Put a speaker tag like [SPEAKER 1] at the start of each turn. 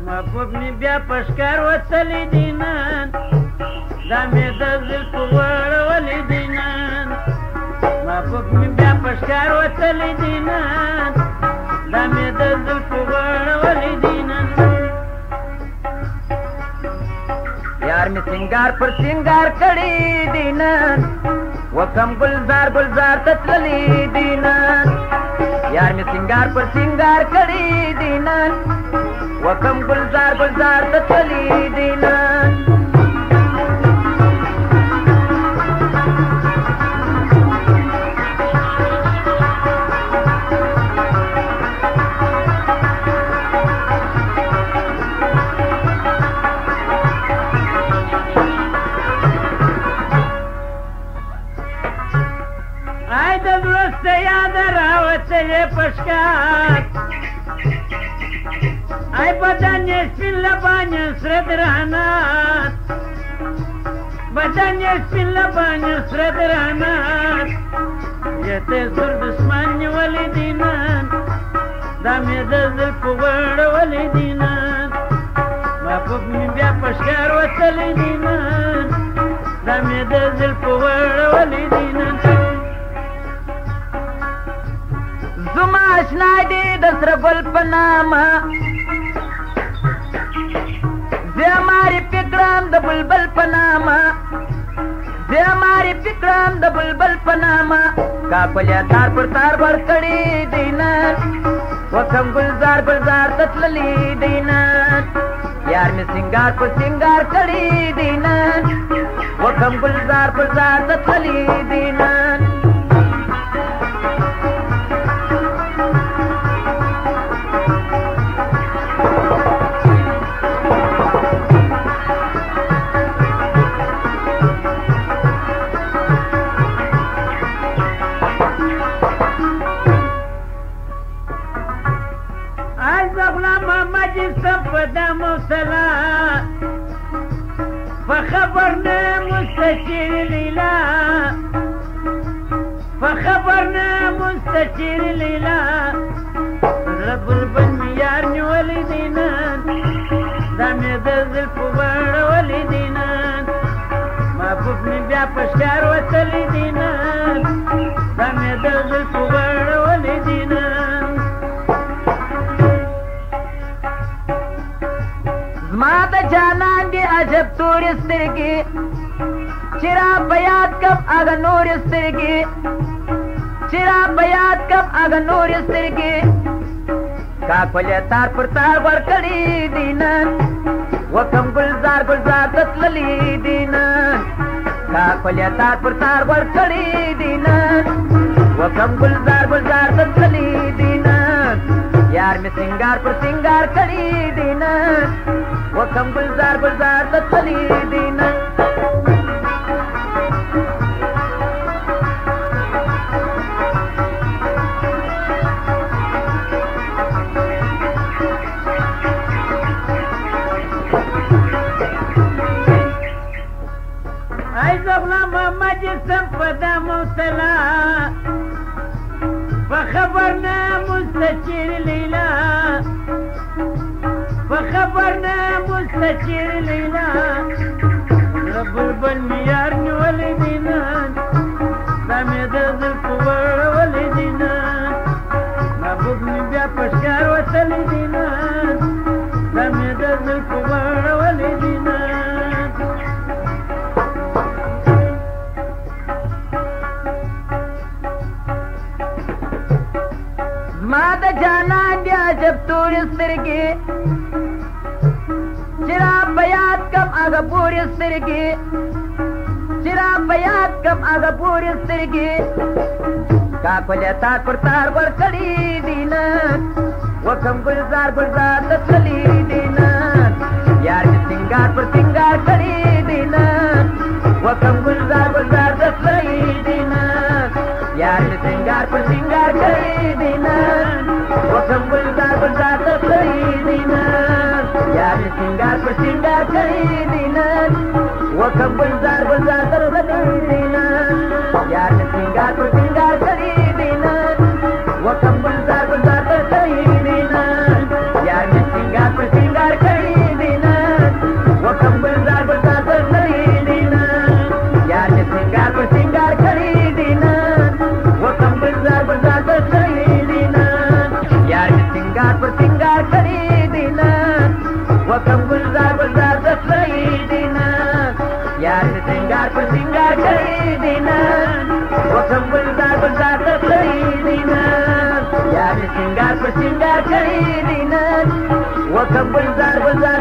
[SPEAKER 1] محبوب می بیا پشکار وتلی دینان دا می د زلفو غوړولې دینان محبوب می بیا پشکار وتلی دینان دا می د زلفو غوړولې دینان
[SPEAKER 2] یار می سنگار پر سنگار کړي دینان وکم گلزار گلزار تتللی دینان یار می سنگار پر سنگار کړي دینان وکم گلزار گلزار تتللی دینان
[SPEAKER 1] یاد راوتلې پشکار ای بدن یې سپین لبانې سره درانات بدن یې سپین لبانې سره درانات یته زور دشمن نیولې دینان دا مې د زلفو غوړولې دینان محبوب مې بیا پشکار وتلی دینان دا مې د زلفو غوړولې دینان
[SPEAKER 2] زما اشنا دې د سره ګل په نامه زماري فکرام د بلبل په نامه زماري فکرام د بلبل په نامه کاکولیا تار پر تار ور کړي دینان وکم گلزار گلزار تتللی دینان یار می سنگار پر سنگار کړي دینان وکم گلزار گلزار تتللی دینان
[SPEAKER 1] پدم سلا فخبرنا مستشير ليلى فخبرنا مستشير ليلى رب البن يار نولي دينان دامي د زلفو غوړولې دینان محبوب مې بیا پشکار وتلی دینان دامي د زلفو غوړولې دینان
[SPEAKER 2] زما د جانان دی عجب تور سترګې چرا بیات کب اگه نور سترګې چرا بیات کب اگه نور سترګې کاکولیا تار پر تار ور کړي دینان وکم گلزار گلزار تتللی دینان کاکولیا تار پر تار ور کړي دینان وکم گلزار گلزار تتللی دینان یار می سنگار پر سنگار کړي دینان وکم گلزار گلزار تتللی دینان
[SPEAKER 1] محمد جسم پدم سلا فخبرنا مستشير ليلى فخبرنا مستشير ليلى رب البن يار نولي دينان دامي د زلفو غوړولې دینان محبوب مې بیا پشکار وتلی دینان دامي د زلفو غوړولې دینان
[SPEAKER 2] ما د جانان دی عجب تور سترګې چرا بیات کم اگه پوری سترګې چرا بیات کم اگه پوری سترګې کاکولیا تار پر تار ور کړي دینان وکم گلزار گلزار تتللی دینان یار می سنگار پر سنگار کړي دینان وکم گلزار گلزار تتللی دینان یار می سنگار پر سنگار کړي دینان وکم گلزار گلزار تتللی دینان یار می سنگار پر سنگار کړي دینان وکم گلزار گلزار تتللی دینان یار می سنگار پر سنگار کړي دینان وکم گلزار گلزار تتللی دینان یار می سنگار پر سنگار کړي सिंगार खरीदिन वकम गुलजार गुलजार दसईदिन यार सिंगार खरीदिन वकम गुलजार गुलजार दसईदिन यार सिंगार खरीदिन वकम गुलजार गुलजार